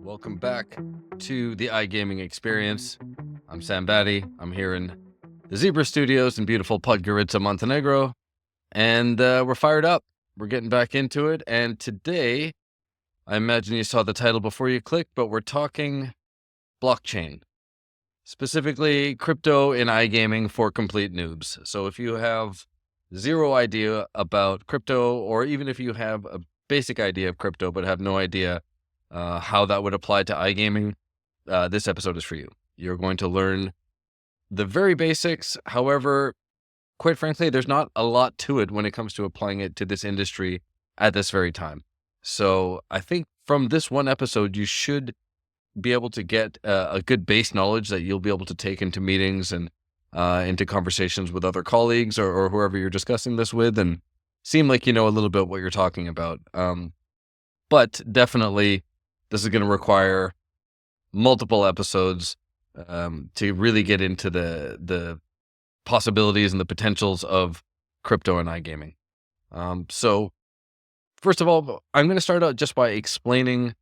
Welcome back to the iGaming experience. I'm Sam Bhatti. I'm here in the Zebra Studios in beautiful Podgorica, Montenegro, and we're fired up. We're getting back into it, and today, I imagine you saw the title before you clicked, but we're talking blockchain, specifically crypto in iGaming for complete noobs. So if you have zero idea about crypto, or even if you have a basic idea of crypto but have no idea how that would apply to iGaming, this episode is for you. You're going to learn the very basics. However, quite frankly, there's not a lot to it when it comes to applying it to this industry at this very time. So I think from this one episode, you should be able to get a good base knowledge that you'll be able to take into meetings and into conversations with other colleagues or whoever you're discussing this with, and seem like you know a little bit what you're talking about. But definitely, this is going to require multiple episodes to really get into the possibilities and the potentials of crypto and iGaming. So first of all, I'm going to start out just by explaining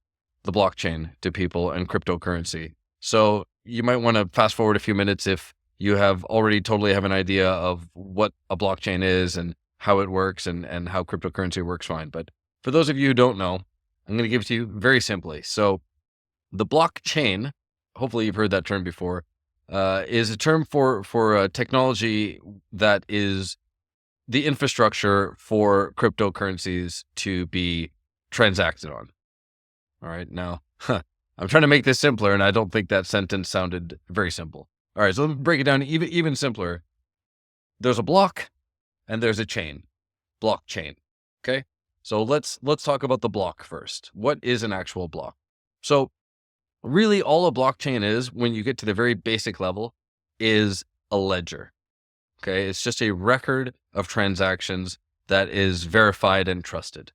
the blockchain to people and cryptocurrency. So you might want to fast forward a few minutes if you have already totally have an idea of what a blockchain is and how it works and how cryptocurrency works fine. But for those of you who don't know, I'm going to give it to you very simply. So the blockchain, hopefully you've heard that term before, is a term for technology that is the infrastructure for cryptocurrencies to be transacted on. All right, now, I'm trying to make this simpler, and I don't think that sentence sounded very simple. All right, so let me break it down even simpler. There's a block, and there's a chain. Blockchain, okay? So let's talk about the block first. What is an actual block? So really all a blockchain is, when you get to the very basic level, is a ledger, okay? It's just a record of transactions that is verified and trusted,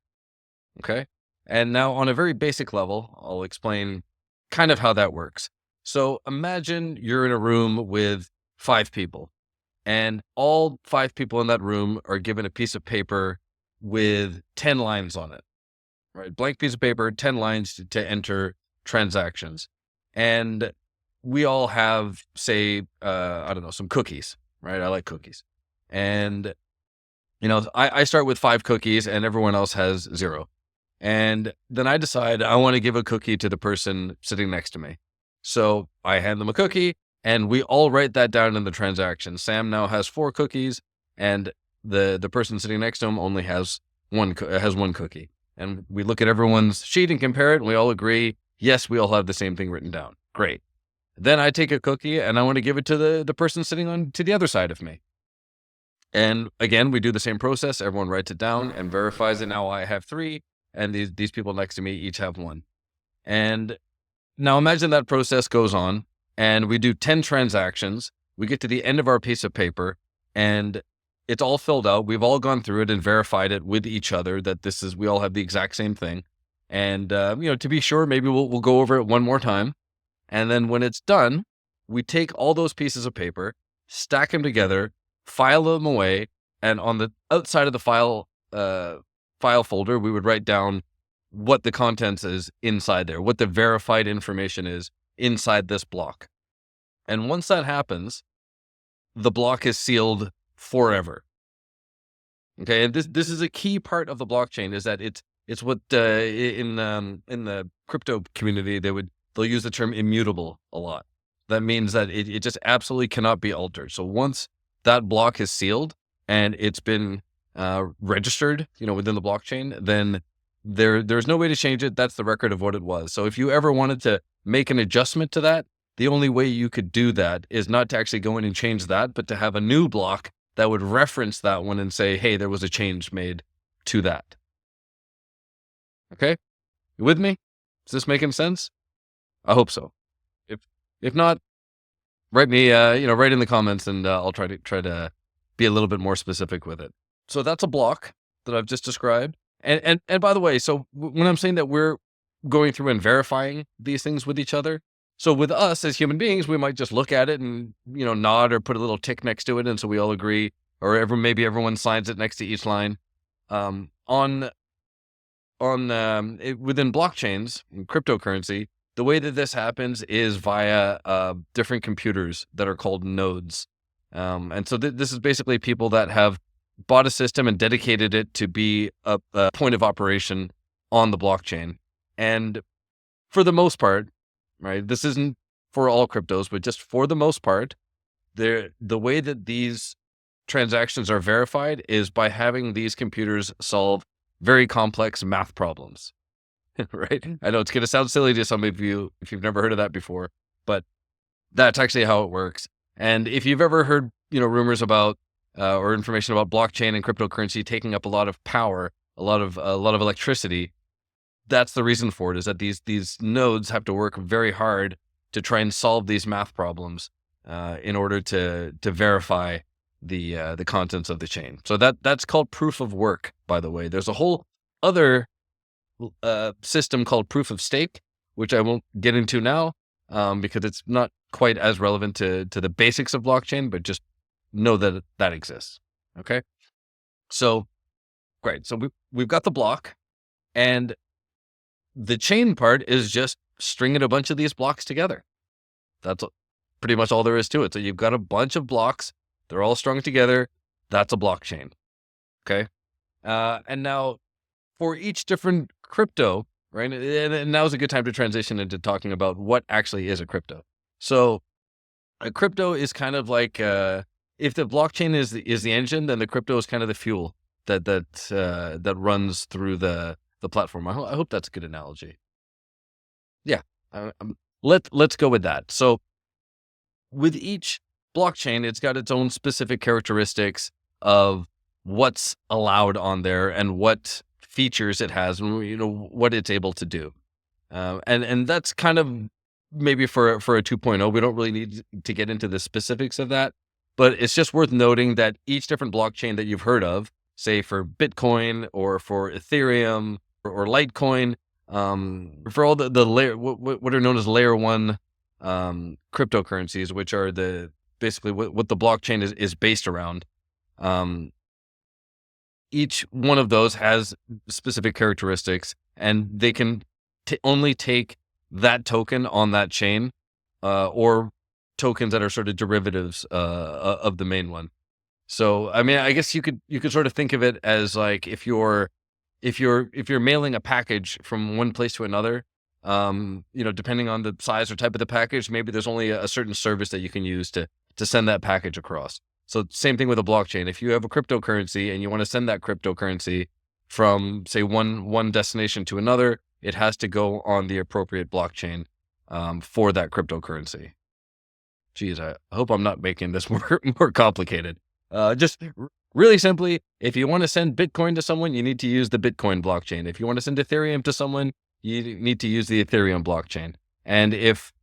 okay? And now on a very basic level, I'll explain kind of how that works. So imagine you're in a room with 5 people, and all 5 people in that room are given a piece of paper with 10 lines on it, right? Blank piece of paper, 10 lines to enter transactions. And we all have, say, I don't know, some cookies, right? I like cookies. And, I start with 5 cookies and everyone else has 0. And then I decide I want to give a cookie to the person sitting next to me. So I hand them a cookie and we all write that down in the transaction. Sam now has 4 cookies and the person sitting next to him only has one cookie. And we look at everyone's sheet and compare it, and we all agree, yes, we all have the same thing written down. Great. Then I take a cookie and I want to give it to the person sitting on to the other side of me. And again, we do the same process. Everyone writes it down and verifies it. Now I have 3, and these people next to me each have 1. And now imagine that process goes on, and we do 10 transactions. We get to the end of our piece of paper, and it's all filled out. We've all gone through it and verified it with each other that we all have the exact same thing. And, to be sure, maybe we'll go over it one more time. And then when it's done, we take all those pieces of paper, stack them together, file them away. And on the outside of the file folder, we would write down what the contents is inside there, what the verified information is inside this block. And once that happens, the block is sealed forever. Okay, and this is a key part of the blockchain, is that it's what in the crypto community they'll use the term immutable a lot. That means that it just absolutely cannot be altered. So once that block is sealed and it's been registered, within the blockchain, then there's no way to change it. That's the record of what it was. So if you ever wanted to make an adjustment to that, the only way you could do that is not to actually go in and change that, but to have a new block that would reference that one and say, hey, there was a change made to that. Okay? You with me? Is this making sense? I hope so. If not, write me, write in the comments, and I'll try to be a little bit more specific with it. So that's a block that I've just described. And by the way, so when I'm saying that we're going through and verifying these things with each other, so with us as human beings, we might just look at it and, nod or put a little tick next to it. And so we all agree, or maybe everyone signs it next to each line. Within blockchains and cryptocurrency, the way that this happens is via different computers that are called nodes. And so this is basically people that have bought a system and dedicated it to be a point of operation on the blockchain. And for the most part, right, this isn't for all cryptos, but just for the most part, the way that these transactions are verified is by having these computers solve very complex math problems. Right? I know it's going to sound silly to some of you if you've never heard of that before, but that's actually how it works. And if you've ever heard, rumors about or information about blockchain and cryptocurrency taking up a lot of power, a lot of electricity, that's the reason for it. Is that these nodes have to work very hard to try and solve these math problems in order to verify the contents of the chain. So that's called proof of work. By the way, there's a whole other system called proof of stake, which I won't get into now because it's not quite as relevant to the basics of blockchain, but just know that exists. Okay. So great. So we've got the block, and the chain part is just stringing a bunch of these blocks together. That's pretty much all there is to it. So you've got a bunch of blocks. They're all strung together. That's a blockchain. Okay. And now for each different crypto, right? And now's a good time to transition into talking about what actually is a crypto. So a crypto is kind of like, if the blockchain is the engine, then the crypto is kind of the fuel that runs through the platform. I hope that's a good analogy. Yeah. Let's go with that. So with each blockchain, it's got its own specific characteristics of what's allowed on there and what features it has, and what it's able to do. And that's kind of maybe for a 2.0. We don't really need to get into the specifics of that, but it's just worth noting that each different blockchain that you've heard of, say for Bitcoin or for Ethereum or Litecoin, for all the layer, what are known as layer one cryptocurrencies, which are basically what the blockchain is based around. Each one of those has specific characteristics, and they can only take that token on that chain, or tokens that are sort of derivatives of the main one. So, I mean, I guess you could sort of think of it as like if you're mailing a package from one place to another, depending on the size or type of the package, maybe there's only a certain service that you can use to send that package across. So same thing with a blockchain. If you have a cryptocurrency and you want to send that cryptocurrency from, say, one destination to another, it has to go on the appropriate blockchain for that cryptocurrency. Geez, I hope I'm not making this more complicated. Just really simply, if you want to send Bitcoin to someone, you need to use the Bitcoin blockchain. If you want to send Ethereum to someone, you need to use the Ethereum blockchain. And if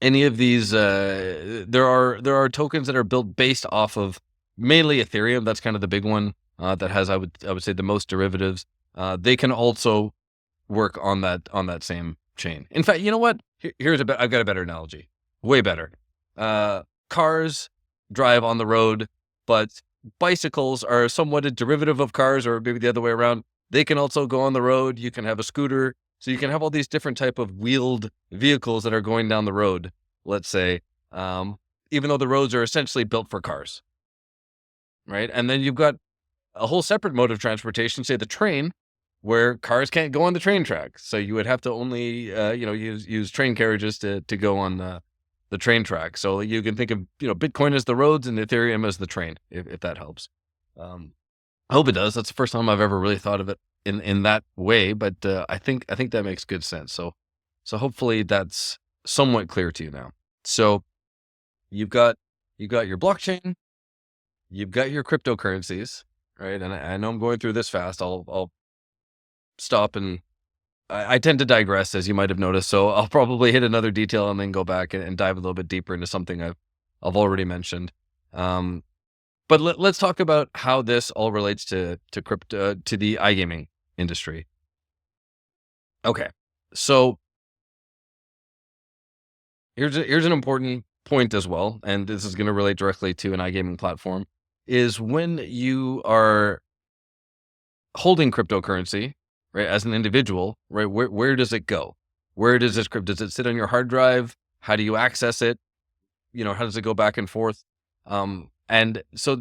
any of these, there are tokens that are built based off of mainly Ethereum. That's kind of the big one that has, I would say, the most derivatives. They can also work on that same chain. In fact, you know what? I've got a better analogy. Way better. Cars drive on the road, but bicycles are somewhat a derivative of cars, or maybe the other way around. They can also go on the road. You can have a scooter. So you can have all these different type of wheeled vehicles that are going down the road, let's say, even though the roads are essentially built for cars, right? And then you've got a whole separate mode of transportation, say the train, where cars can't go on the train track. So you would have to only, use train carriages to go on the train track. So you can think of, Bitcoin as the roads and Ethereum as the train, if that helps. I hope it does. That's the first time I've ever really thought of it in that way, but I think that makes good sense. So hopefully that's somewhat clear to you now. So you've got your blockchain, you've got your cryptocurrencies, right? And I know I'm going through this fast. I'll stop, and I tend to digress, as you might have noticed. So I'll probably hit another detail and then go back and dive a little bit deeper into something I've already mentioned. But let's talk about how this all relates to crypto, to the iGaming industry. Okay, so here's an important point as well, and this is going to relate directly to an iGaming platform, is when you are holding cryptocurrency, right, as an individual, right, where does it go? Where does this crypto, does it sit on your hard drive? How do you access it? How does it go back and forth? And so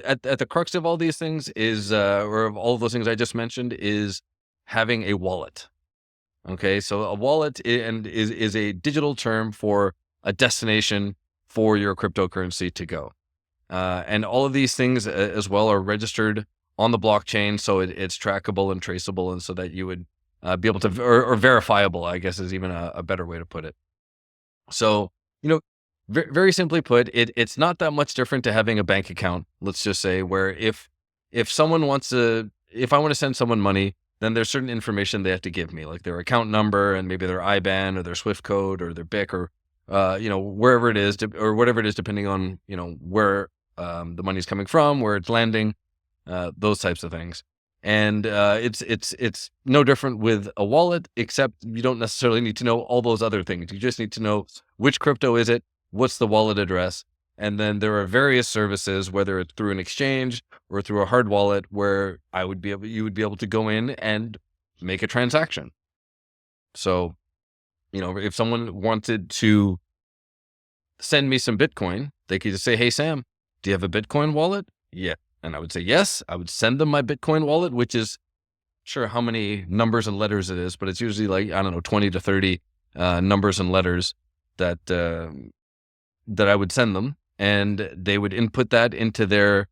at the crux of all these things is, or of all of those things I just mentioned, is having a wallet. Okay, so a wallet is a digital term for a destination for your cryptocurrency to go. And all of these things as well are registered on the blockchain, so it's trackable and traceable, and so that you would be able to, or verifiable, I guess is even a better way to put it. So, very simply put, it's not that much different to having a bank account, let's just say, where if someone wants to, if I want to send someone money, then there's certain information they have to give me, like their account number and maybe their IBAN or their SWIFT code or their BIC or, wherever it is, or whatever it is, depending on, where the money's coming from, where it's landing, those types of things. And it's no different with a wallet, except you don't necessarily need to know all those other things. You just need to know which crypto is it, what's the wallet address, and then there are various services, whether it's through an exchange or through a hard wallet, where you would be able to go in and make a transaction. So, if someone wanted to send me some Bitcoin, they could just say, "Hey, Sam, do you have a Bitcoin wallet?" Yeah. And I would say, yes. I would send them my Bitcoin wallet, which is, sure how many numbers and letters it is, but it's usually like, I don't know, 20 to 30 numbers and letters that I would send them. And they would input that into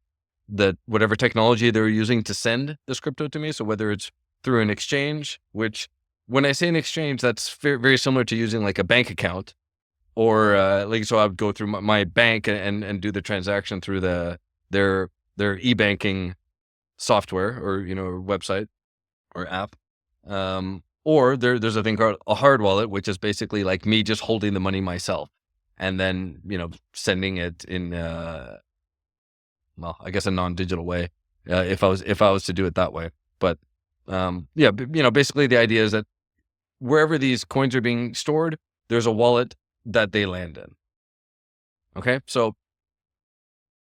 whatever technology they were using to send this crypto to me. So whether it's through an exchange, which when I say an exchange, that's very similar to using like a bank account, or so I would go through my bank and do the transaction through their e-banking software or, website or app. Or there's a thing called a hard wallet, which is basically like me just holding the money myself and then, sending it in, I guess a non-digital way, if I was to do it that way. But, basically the idea is that wherever these coins are being stored, there's a wallet that they land in. Okay. So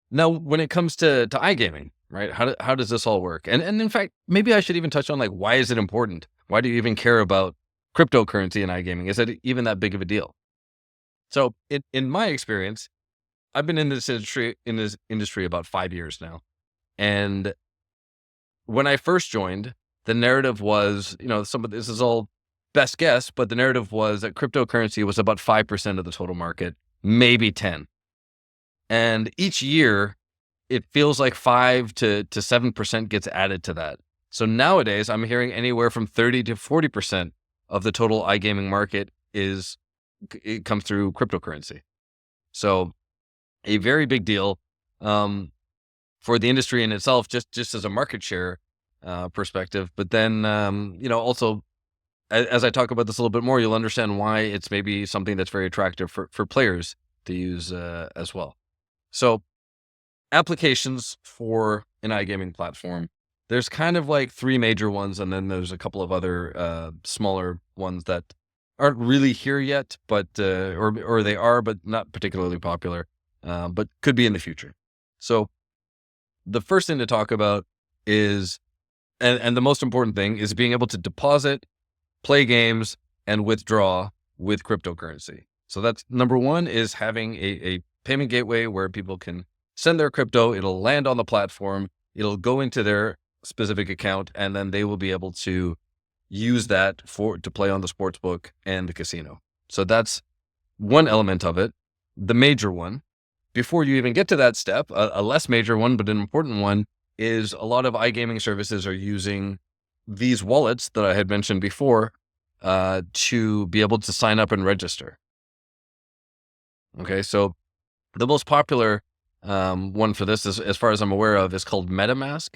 now when it comes to iGaming, right? How does this all work? And in fact, maybe I should even touch on, like, why is it important? Why do you even care about cryptocurrency in iGaming? Is it even that big of a deal? So in my experience, I've been in this industry about 5 years now. And when I first joined, the narrative was, some of this is all best guess, but the narrative was that cryptocurrency was about 5% of the total market, maybe 10. And each year, it feels like 5 to 7% gets added to that. So nowadays, I'm hearing anywhere from 30 to 40% of the total iGaming market it comes through cryptocurrency. So a very big deal for the industry in itself, just as a market share perspective. But then, also, as I talk about this a little bit more, you'll understand why it's maybe something that's very attractive for players to use as well. So applications for an iGaming platform, there's kind of like 3 major ones, and then there's a couple of other smaller ones that aren't really here yet, but or they are, but not particularly popular, but could be in the future. So the first thing to talk about is, and the most important thing, is being able to deposit, play games, and withdraw with cryptocurrency. So that's number one, is having a payment gateway where people can send their crypto, it'll land on the platform, it'll go into their specific account, and then they will be able to use that to play on the sportsbook and the casino. So that's one element of it. The major one, before you even get to that step, a less major one, but an important one, is a lot of iGaming services are using these wallets that I had mentioned before to be able to sign up and register. Okay, so the most popular one for this, as far as I'm aware of, is called MetaMask,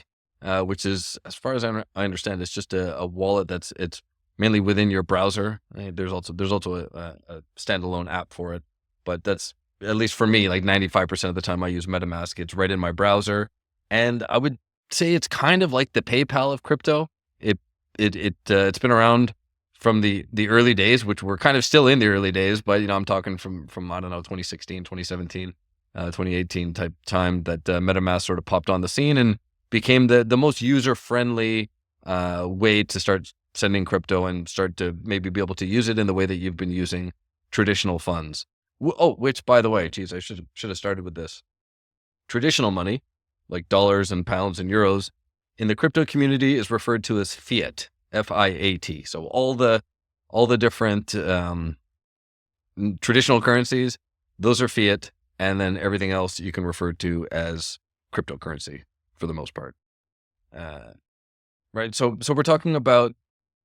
which is, as far as I understand, it's just a wallet it's mainly within your browser. There's also a standalone app for it, but that's, at least for me, like 95% of the time I use MetaMask. It's right in my browser, and I would say it's kind of like the PayPal of crypto. It's been around from the early days, which we're kind of still in the early days, but I'm talking from I don't know, 2016, 2017, 2018 type time that MetaMask sort of popped on the scene and became the most user friendly way to start sending crypto and start to maybe be able to use it in the way that you've been using traditional funds. Which, by the way, geez, I should have started with this. Traditional money, like dollars and pounds and euros, in the crypto community is referred to as fiat, F-I-A-T. So all the different traditional currencies, those are fiat, and then everything else you can refer to as cryptocurrency for the most part. Right. So we're talking about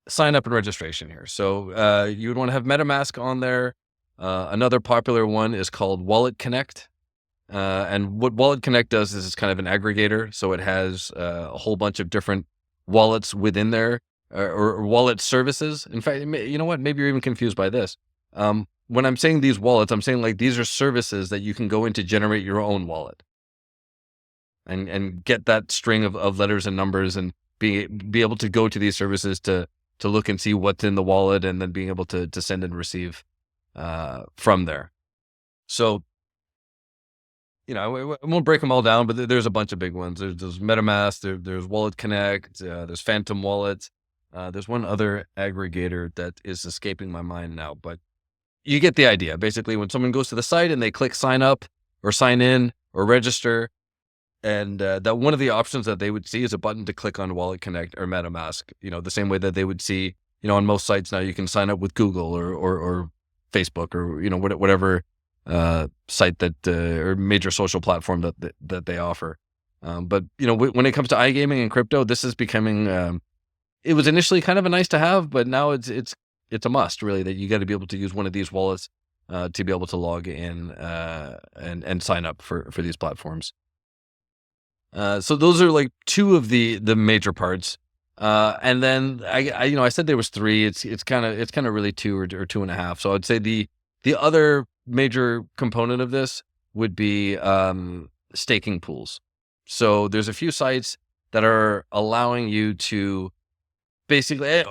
sign up and registration here. So you would want to have MetaMask on there. Another popular one is called Wallet Connect. And what Wallet Connect does is it's kind of an aggregator. So it has a whole bunch of different wallets within there, or wallet services. In fact, you know what? Maybe you're even confused by this. When I'm saying these wallets, I'm saying like these are services that you can go in to generate your own wallet and get that string of letters and numbers and be able to go to these services to look and see what's in the wallet and then being able to send and receive from there. So, I won't break them all down, but there's a bunch of big ones. There's MetaMask, there's Wallet Connect, there's Phantom Wallets. There's one other aggregator that is escaping my mind now, but you get the idea. Basically, when someone goes to the site and they click sign up or sign in or register, and that one of the options that they would see is a button to click on Wallet Connect or MetaMask. The same way that they would see, on most sites now you can sign up with Google or Facebook or whatever site that or major social platform that they offer. But when it comes to iGaming and crypto, this is becoming. It was initially kind of a nice to have, but now it's a must, really, that you got to be able to use one of these wallets to be able to log in and sign up for these platforms. So those are like two of the major parts. And then I said there was three. It's kind of really two or two and a half. So I'd say the other major component of this would be staking pools. So there's a few sites that are allowing you to basically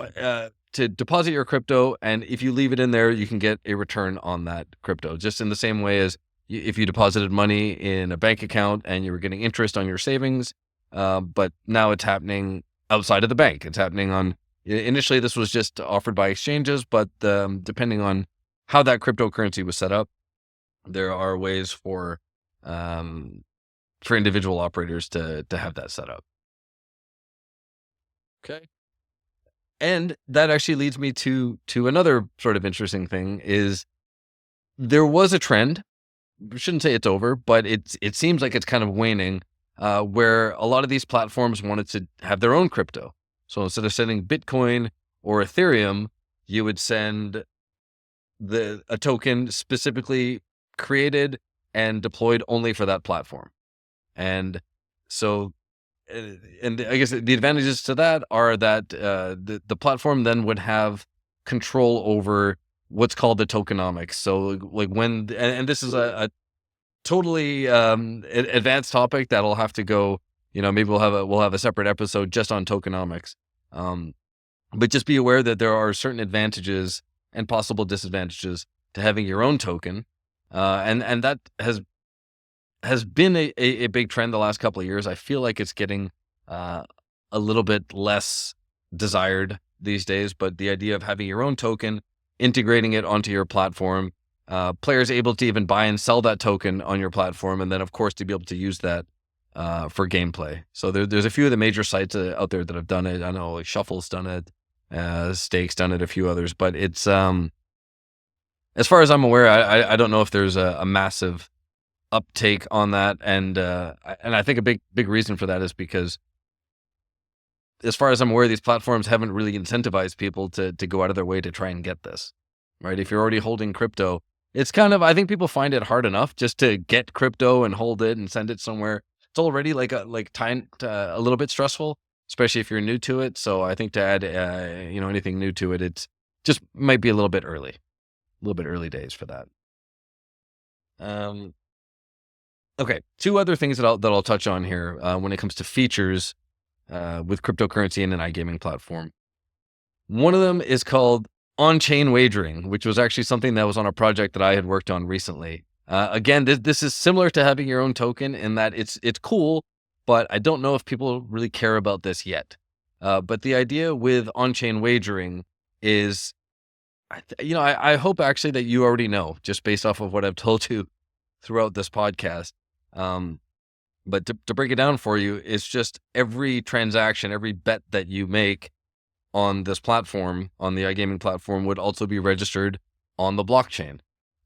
to deposit your crypto, and if you leave it in there, you can get a return on that crypto, just in the same way as if you deposited money in a bank account and you were getting interest on your savings, but now it's happening outside of the bank. It's happening on, initially this was just offered by exchanges, but depending on how that cryptocurrency was set up, there are ways for individual operators to have that set up. Okay. And that actually leads me to another sort of interesting thing is there was a trend. I shouldn't say it's over, but it seems like it's kind of waning, where a lot of these platforms wanted to have their own crypto. So instead of sending Bitcoin or Ethereum, you would send a token specifically created and deployed only for that platform. And so, and I guess the advantages to that are that the platform then would have control over what's called the tokenomics. So like and this is a totally advanced topic that'll have to go, maybe we'll have a separate episode just on tokenomics. But just be aware that there are certain advantages and possible disadvantages to having your own token. And that has been a big trend the last couple of years. I feel like it's getting a little bit less desired these days, but the idea of having your own token, integrating it onto your platform, players able to even buy and sell that token on your platform, and then of course to be able to use that for gameplay. So there's a few of the major sites out there that have done it. I know like Shuffle's done it, Stake's done it, a few others, but it's as far as I'm aware, I don't know if there's a massive uptake on that, and I think a big reason for that is because, as far as I'm aware, these platforms haven't really incentivized people to go out of their way to try and get this, right? If you're already holding crypto, it's kind of, I think people find it hard enough just to get crypto and hold it and send it somewhere. It's already like a little bit stressful, especially if you're new to it. So I think to add anything new to it, it's just might be a little bit early days for that. Okay, two other things that I'll touch on here when it comes to features with cryptocurrency and an iGaming platform. One of them is called on-chain wagering, which was actually something that was on a project that I had worked on recently. Again, this is similar to having your own token in that it's cool, but I don't know if people really care about this yet. But the idea with on-chain wagering is, I hope actually that you already know, just based off of what I've told you throughout this podcast. Um, but to break it down for you, it's just every transaction, every bet that you make on this platform, on the iGaming platform, would also be registered on the blockchain.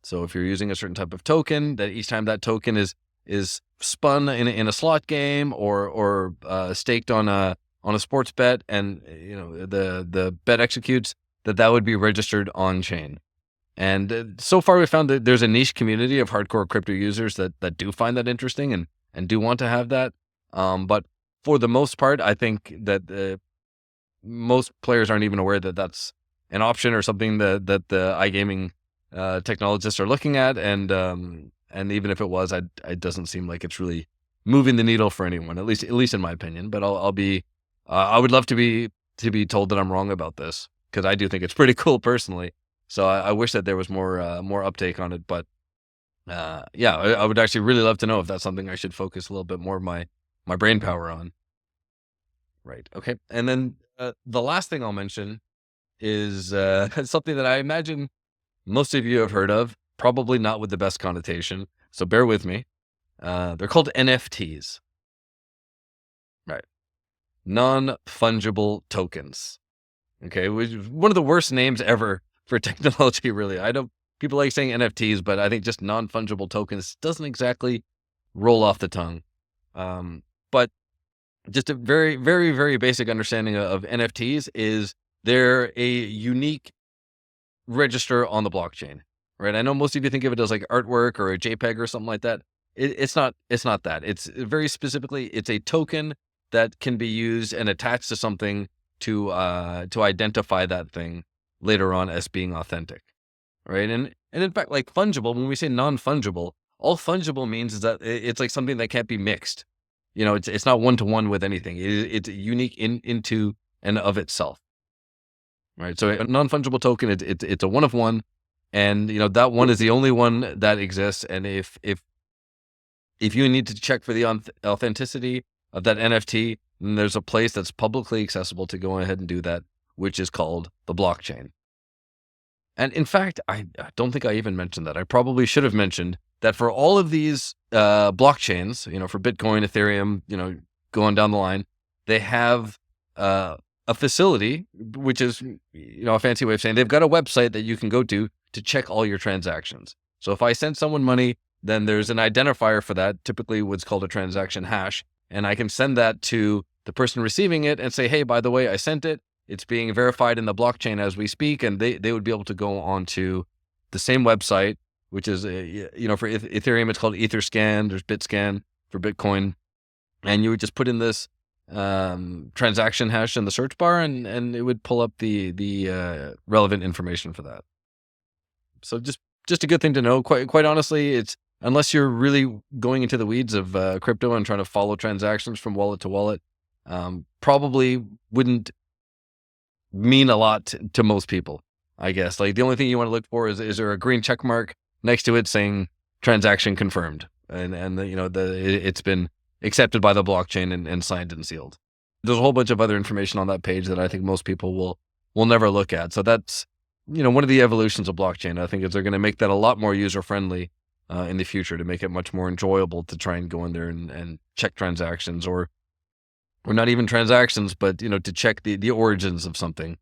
So if you're using a certain type of token, that each time that token is spun in a slot game or staked on a sports bet, and the bet executes, that would be registered on chain. And so far, we found that there's a niche community of hardcore crypto users that do find that interesting and do want to have that. But for the most part, I think that most players aren't even aware that that's an option or something that the iGaming technologists are looking at. And even if it was, it doesn't seem like it's really moving the needle for anyone, at least in my opinion. But I would love to be told that I'm wrong about this, because I do think it's pretty cool personally. So I wish that there was more uptake on it. But I would actually really love to know if that's something I should focus a little bit more of my brain power on. Right. Okay. And then the last thing I'll mention is something that I imagine most of you have heard of, probably not with the best connotation. So bear with me. They're called NFTs. Right. Non-fungible tokens. Okay. Which is one of the worst names ever for technology, really. People like saying NFTs, but I think just non-fungible tokens doesn't exactly roll off the tongue. But just a very, very, very basic understanding of NFTs is they're a unique register on the blockchain, right? I know most of you think of it as like artwork or a JPEG or something like that. It's not that. It's very specifically, it's a token that can be used and attached to something to identify that thing later on as being authentic, right? And in fact, like fungible, when we say non-fungible, all fungible means is that it's like something that can't be mixed. It's not one-to-one with anything. It's unique into and of itself, right? So a non-fungible token, it's a one of one, and that one is the only one that exists. And if you need to check for the authenticity of that NFT, then there's a place that's publicly accessible to go ahead and do that, which is called the blockchain. And in fact, I don't think I even mentioned that. I probably should have mentioned that for all of these blockchains, for Bitcoin, Ethereum, going down the line, they have a facility, which is, a fancy way of saying they've got a website that you can go to check all your transactions. So if I send someone money, then there's an identifier for that, typically what's called a transaction hash. And I can send that to the person receiving it and say, hey, by the way, I sent it. It's being verified in the blockchain as we speak, and they would be able to go onto the same website, which is, for Ethereum, it's called Etherscan. There's Bitscan for Bitcoin. And you would just put in this transaction hash in the search bar, and it would pull up the relevant information for that. So just a good thing to know. Quite honestly, it's, unless you're really going into the weeds of crypto and trying to follow transactions from wallet to wallet, probably wouldn't mean a lot to most people, I guess. Like, the only thing you want to look for is there a green check mark next to it saying transaction confirmed, and it's been accepted by the blockchain and signed and sealed. There's a whole bunch of other information on that page that I think most people will never look at. So that's one of the evolutions of blockchain. I think is they're going to make that a lot more user friendly in the future, to make it much more enjoyable to try and go in there and check transactions, or not even transactions, but to check the origins of something,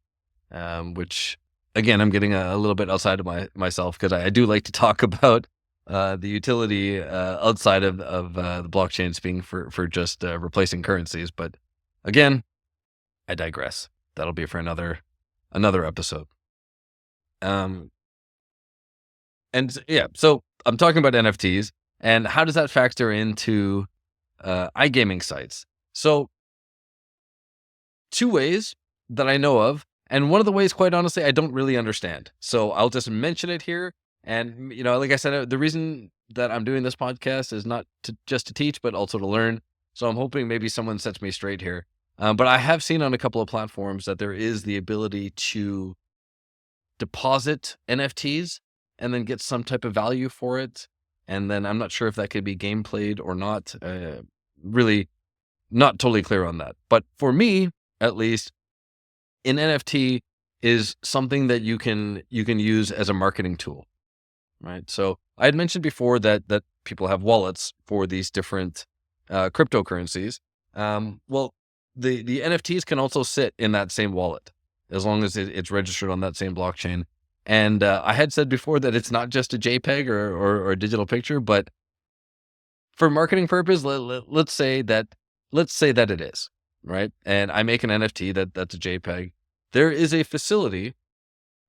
which, again, I'm getting a little bit outside of myself, because I do like to talk about the utility outside of the blockchains being for just replacing currencies. But again, I digress. That'll be for another episode. And yeah, so I'm talking about NFTs, and how does that factor into iGaming sites? So, two ways that I know of, and one of the ways, quite honestly, I don't really understand. So I'll just mention it here. And, like I said, the reason that I'm doing this podcast is not just to teach, but also to learn. So I'm hoping maybe someone sets me straight here. But I have seen on a couple of platforms that there is the ability to deposit NFTs and then get some type of value for it. And then I'm not sure if that could be game played or not. Really not totally clear on that. But for me, at least, an NFT is something that you can use as a marketing tool, right? So I had mentioned before that people have wallets for these different cryptocurrencies. Well, the NFTs can also sit in that same wallet as long as it's registered on that same blockchain. And I had said before that it's not just a JPEG or a digital picture, but for marketing purpose, let's say that it is, right. And I make an NFT that's a JPEG. There is a facility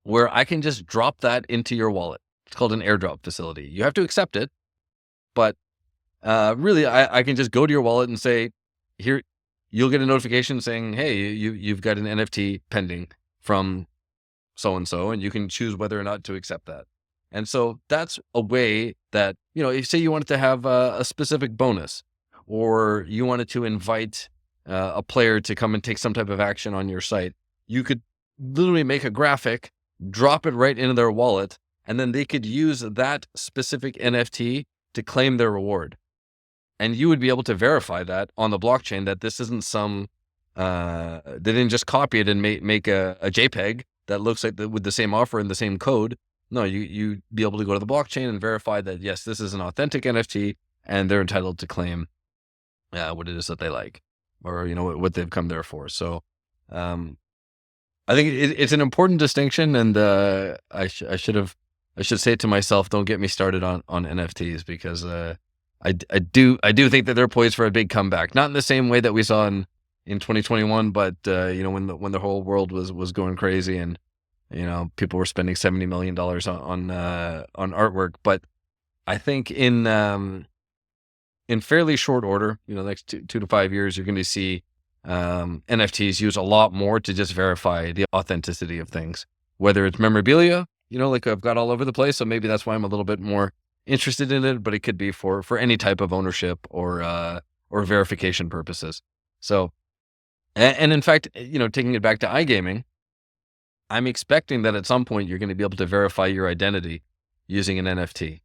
where I can just drop that into your wallet. It's called an airdrop facility. You have to accept it, but really, I can just go to your wallet and say, here, you'll get a notification saying, hey, you've got an NFT pending from so-and-so, and you can choose whether or not to accept that. And so that's a way that, if say you wanted to have a specific bonus, or you wanted to invite a player to come and take some type of action on your site, you could literally make a graphic, drop it right into their wallet, and then they could use that specific NFT to claim their reward. And you would be able to verify that on the blockchain that this isn't some, they didn't just copy it and make a JPEG that looks like with the same offer and the same code. No, you'd be able to go to the blockchain and verify that, yes, this is an authentic NFT and they're entitled to claim what it is that they like, or, what they've come there for. So I think it's an important distinction, and I should say it to myself, don't get me started on NFTs, because I do think that they're poised for a big comeback. Not in the same way that we saw in 2021, but when the whole world was going crazy and people were spending $70 million on artwork. But I think in fairly short order, the next 2 to 5 years, you're going to see NFTs use a lot more to just verify the authenticity of things, whether it's memorabilia, like I've got all over the place. So maybe that's why I'm a little bit more interested in it, but it could be for any type of ownership or verification purposes. So, and in fact, taking it back to iGaming, I'm expecting that at some point you're going to be able to verify your identity using an NFT.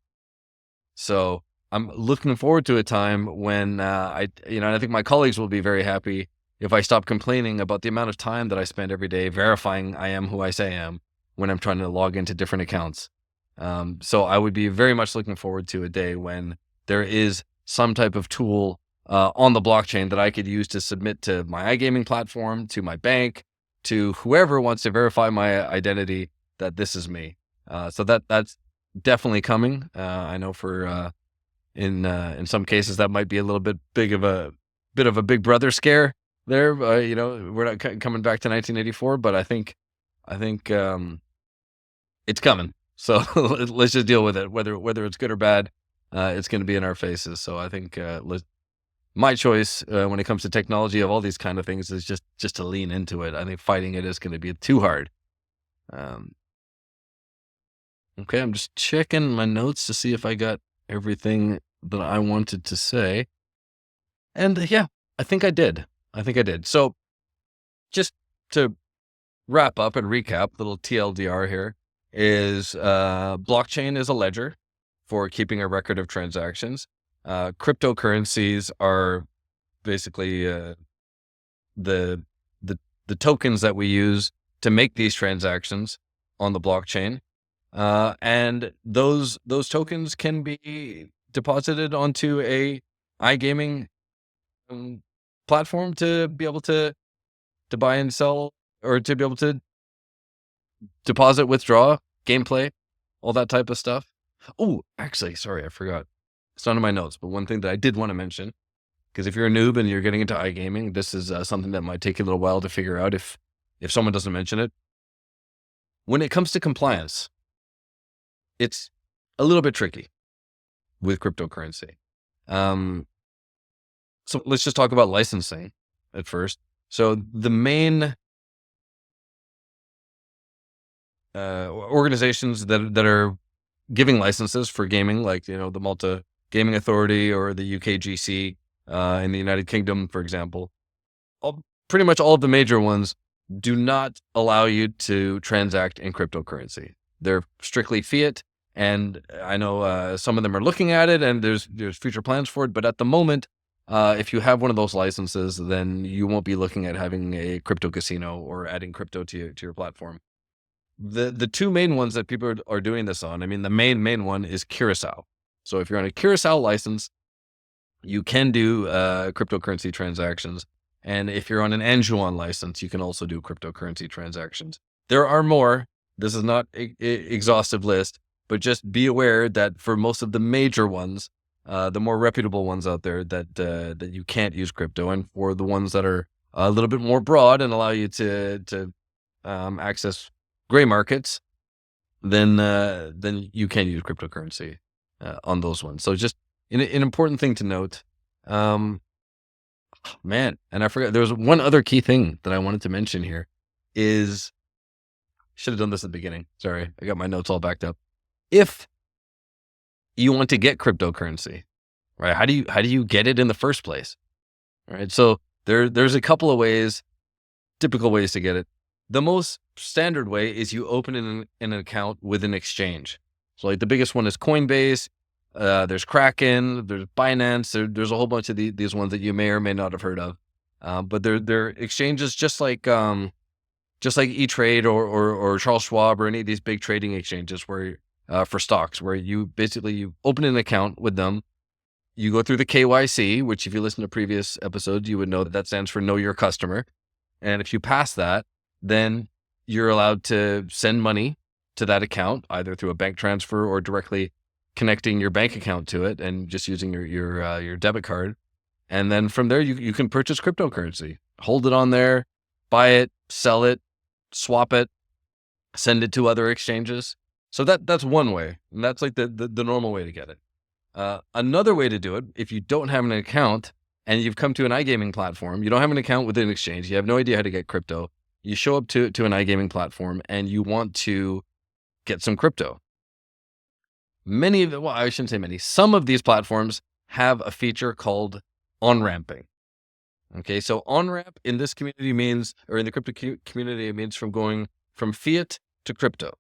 So I'm looking forward to a time when I think my colleagues will be very happy if I stop complaining about the amount of time that I spend every day verifying I am who I say I am when I'm trying to log into different accounts. So I would be very much looking forward to a day when there is some type of tool on the blockchain that I could use to submit to my iGaming platform, to my bank, to whoever wants to verify my identity that this is me. So that's definitely coming. I know for in some cases that might be a little bit of a big brother scare there. We're not coming back to 1984, but I think it's coming. So let's just deal with it. Whether it's good or bad, it's going to be in our faces. So I think my choice when it comes to technology of all these kind of things is just to lean into it. I think fighting it is going to be too hard. Okay, I'm just checking my notes to see if I got everything that I wanted to say. And yeah, I think I did. So just to wrap up and recap, little TLDR here is blockchain is a ledger for keeping a record of transactions. Cryptocurrencies are basically the tokens that we use to make these transactions on the blockchain. And those tokens can be deposited onto a iGaming platform to be able to buy and sell, or to be able to deposit, withdraw, gameplay, all that type of stuff. Oh, actually, sorry, I forgot. It's not in my notes, but one thing that I did want to mention, because if you're a noob and you're getting into iGaming, this is something that might take you a little while to figure out if someone doesn't mention it. When it comes to compliance, it's a little bit tricky with cryptocurrency. So let's just talk about licensing at first. So the main organizations that are giving licenses for gaming, like the Malta Gaming Authority or the UKGC in the United Kingdom, for example, pretty much all of the major ones do not allow you to transact in cryptocurrency. They're strictly fiat, and I know some of them are looking at it, and there's future plans for it. But at the moment, if you have one of those licenses, then you won't be looking at having a crypto casino or adding crypto to your platform. The two main ones that people are doing this on, I mean, the main one is Curacao. So if you're on a Curacao license, you can do cryptocurrency transactions. And if you're on an Anjuan license, you can also do cryptocurrency transactions. There are more. This is not an exhaustive list, but just be aware that for most of the major ones, the more reputable ones out there, that you can't use crypto, and for the ones that are a little bit more broad and allow you to access gray markets, then you can use cryptocurrency on those ones. So just an important thing to note. Man, and I forgot, there was one other key thing that I wanted to mention here is, should have done this at the beginning. Sorry, I got my notes all backed up. If you want to get cryptocurrency, right? How do you get it in the first place? Right. So there's a couple of ways, typical ways to get it. The most standard way is you open an account with an exchange. So like the biggest one is Coinbase. There's Kraken, there's Binance, there's a whole bunch of these ones that you may or may not have heard of. But they're exchanges just like E-Trade or Charles Schwab or any of these big trading exchanges where for stocks, where you open an account with them. You go through the KYC, which if you listen to previous episodes, you would know that stands for Know Your Customer. And if you pass that, then you're allowed to send money to that account, either through a bank transfer or directly connecting your bank account to it and just using your debit card. And then from there, you can purchase cryptocurrency, hold it on there, buy it, sell it, swap it, send it to other exchanges. So that's one way. And that's like the normal way to get it. Another way to do it, if you don't have an account and you've come to an iGaming platform, you don't have an account with an exchange, you have no idea how to get crypto, you show up to an iGaming platform and you want to get some crypto. I shouldn't say many, some of these platforms have a feature called on-ramping. Okay, so on-ramp in this community means, or in the crypto community, it means from going from fiat to crypto.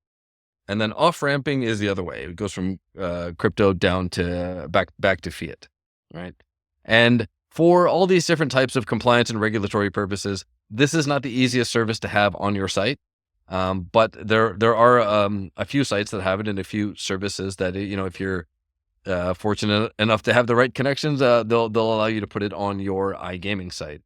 And then off-ramping is the other way. It goes from crypto down to back to fiat, right? And for all these different types of compliance and regulatory purposes, this is not the easiest service to have on your site. But there are a few sites that have it, and a few services that, if you're fortunate enough to have the right connections, they'll allow you to put it on your iGaming site.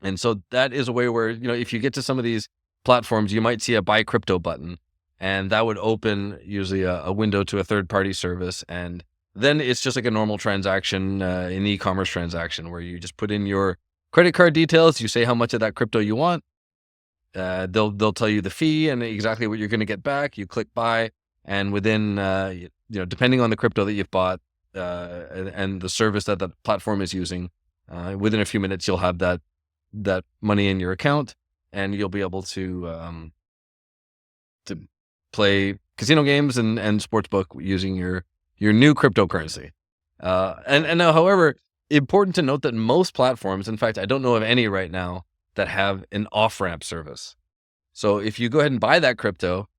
And so that is a way where, if you get to some of these platforms, you might see a buy crypto button, and that would open usually a window to a third-party service. And then it's just like a normal transaction, an e-commerce transaction, where you just put in your credit card details, you say how much of that crypto you want. They'll tell you the fee and exactly what you're going to get back. You click buy, and within, depending on the crypto that you've bought and the service that the platform is using, within a few minutes, you'll have that money in your account, and you'll be able to play casino games and sportsbook using your new cryptocurrency. And now, however, important to note that most platforms, in fact, I don't know of any right now that have an off-ramp service. So if you go ahead and buy that crypto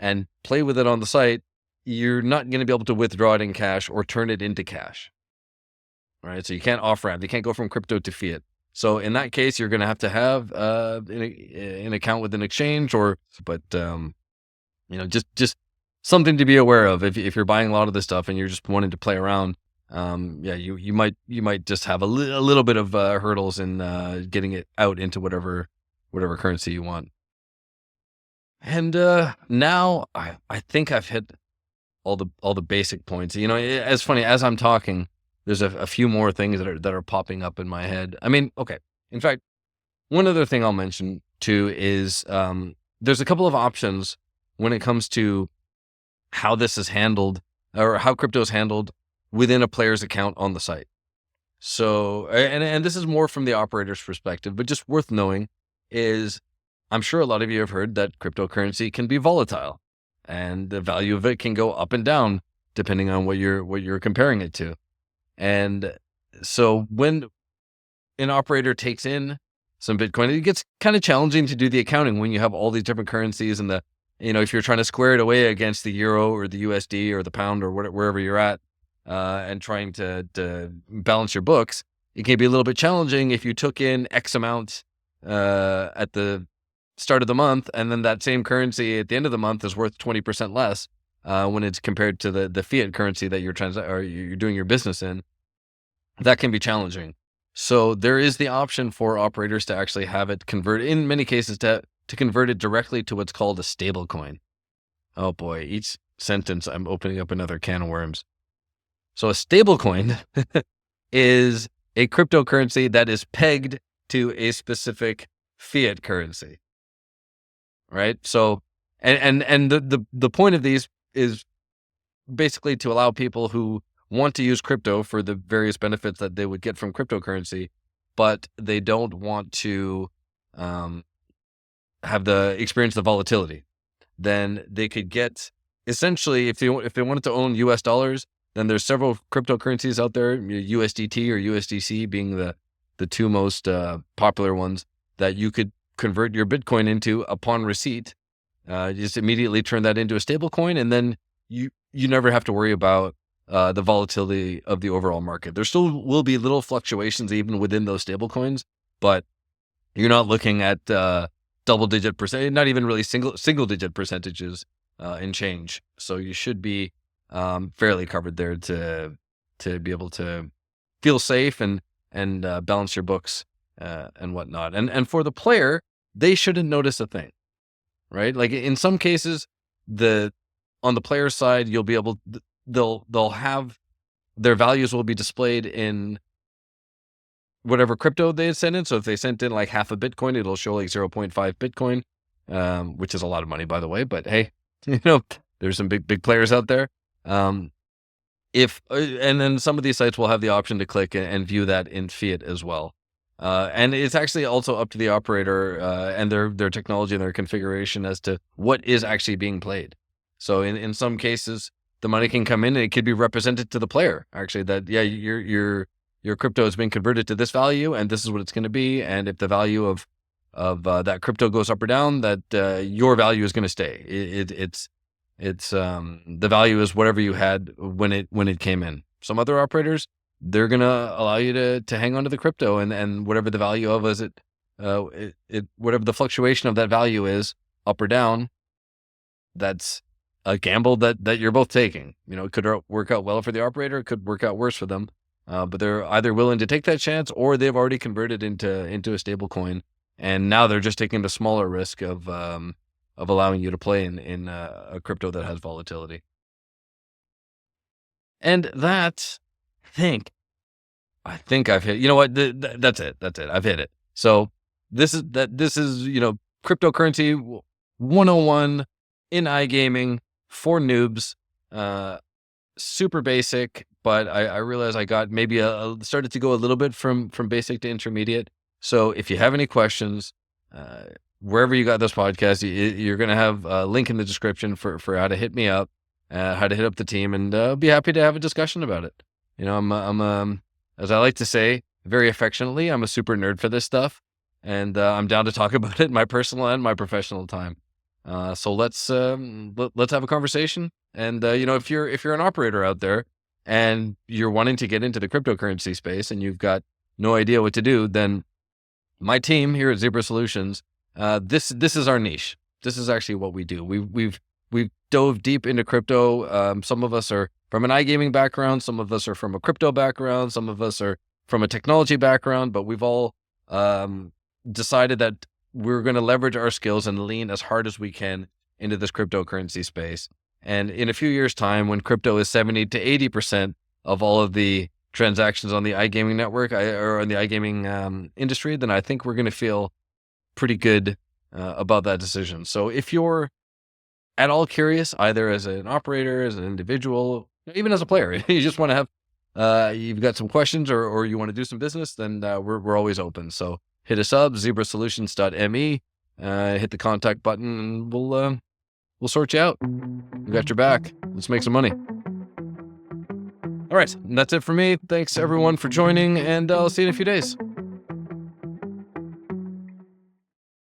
and play with it on the site, you're not going to be able to withdraw it in cash or turn it into cash, right? So you can't off-ramp. You can't go from crypto to fiat. So in that case, you're going to have an account with an exchange, but just something to be aware of if you're buying a lot of this stuff and you're just wanting to play around. You might just have a little bit of hurdles in getting it out into whatever currency you want. And now I think I've hit all the basic points. It's funny, as I'm talking, there's a few more things that are popping up in my head. I mean, okay. In fact, one other thing I'll mention too is there's a couple of options when it comes to how this is handled, or how crypto is handled within a player's account on the site. So, and this is more from the operator's perspective, but just worth knowing is, I'm sure a lot of you have heard that cryptocurrency can be volatile, and the value of it can go up and down depending on what you're comparing it to. And so when an operator takes in some Bitcoin, it gets kind of challenging to do the accounting when you have all these different currencies, and if you're trying to square it away against the euro or the USD or the pound or wherever you're at, and trying to balance your books, it can be a little bit challenging if you took in X amount at the start of the month, and then that same currency at the end of the month is worth 20% less when it's compared to the fiat currency that you're doing your business in. That can be challenging. So there is the option for operators to actually have it convert, in many cases, to convert it directly to what's called a stablecoin. Oh boy, each sentence I'm opening up another can of worms. So a stablecoin is a cryptocurrency that is pegged to a specific fiat currency, right? So, and the point of these is basically to allow people who want to use crypto for the various benefits that they would get from cryptocurrency, but they don't want to have the experience the volatility. Then they could get, essentially, if they wanted to own US dollars, then there's several cryptocurrencies out there, USDT or USDC being the two most popular ones that you could convert your Bitcoin into upon receipt. Just immediately turn that into a stable coin, and then you never have to worry about the volatility of the overall market. There still will be little fluctuations even within those stable coins, but you're not looking at double-digit percent, not even really single-digit percentages in change. So you should be fairly covered there to be able to feel safe and balance your books and whatnot. And for the player, they shouldn't notice a thing, right? Like in some cases, on the player side, you'll be able, they'll have their values will be displayed in whatever crypto they sent in. So if they sent in like half a Bitcoin, it'll show like 0.5 Bitcoin, which is a lot of money, by the way. But hey, there's some big players out there. And then some of these sites will have the option to click and view that in fiat as well. And it's actually also up to the operator and their technology and their configuration as to what is actually being played. So in some cases, the money can come in and it could be represented to the player, actually, that, yeah, your crypto has been converted to this value and this is what it's going to be. And if the value of that crypto goes up or down, that your value is going to stay. It's the value is whatever you had when it came in. Some other operators, they're going to allow you to hang on to the crypto and whatever the value of is whatever the fluctuation of that value is, up or down, that's a gamble that you're both taking. It could work out well for the operator, it could work out worse for them. But they're either willing to take that chance or they've already converted into a stable coin. And now they're just taking the smaller risk of allowing you to play in a crypto that has volatility. And that, I think I've hit, you know what, that's it. I've hit it. So this is cryptocurrency 101 in iGaming for noobs, super basic, but I realized I got maybe started to go a little bit from basic to intermediate. So if you have any questions, wherever you got this podcast, you're going to have a link in the description for how to hit me up, how to hit up the team, and I'll be happy to have a discussion about it. I'm as I like to say very affectionately, I'm a super nerd for this stuff, and I'm down to talk about it in my personal and my professional time. So let's have a conversation. And if you're an operator out there and you're wanting to get into the cryptocurrency space and you've got no idea what to do, then my team here at Zebra Solutions, this is our niche. This is actually what we do. We've dove deep into crypto. Some of us are from an iGaming background, some of us are from a crypto background, some of us are from a technology background, but we've all decided that we're going to leverage our skills and lean as hard as we can into this cryptocurrency space. And in a few years' time, when crypto is 70 to 80% of all of the transactions on the iGaming network or on the iGaming industry, then I think we're going to feel pretty good about that decision. So if you're at all curious, either as an operator, as an individual, even as a player, you just want to have, you've got some questions or you want to do some business, then we're always open. So hit us up, zebrasolutions.me, hit the contact button, and we'll sort you out. We got your back. Let's make some money. All right, and that's it for me. Thanks everyone for joining, and I'll see you in a few days.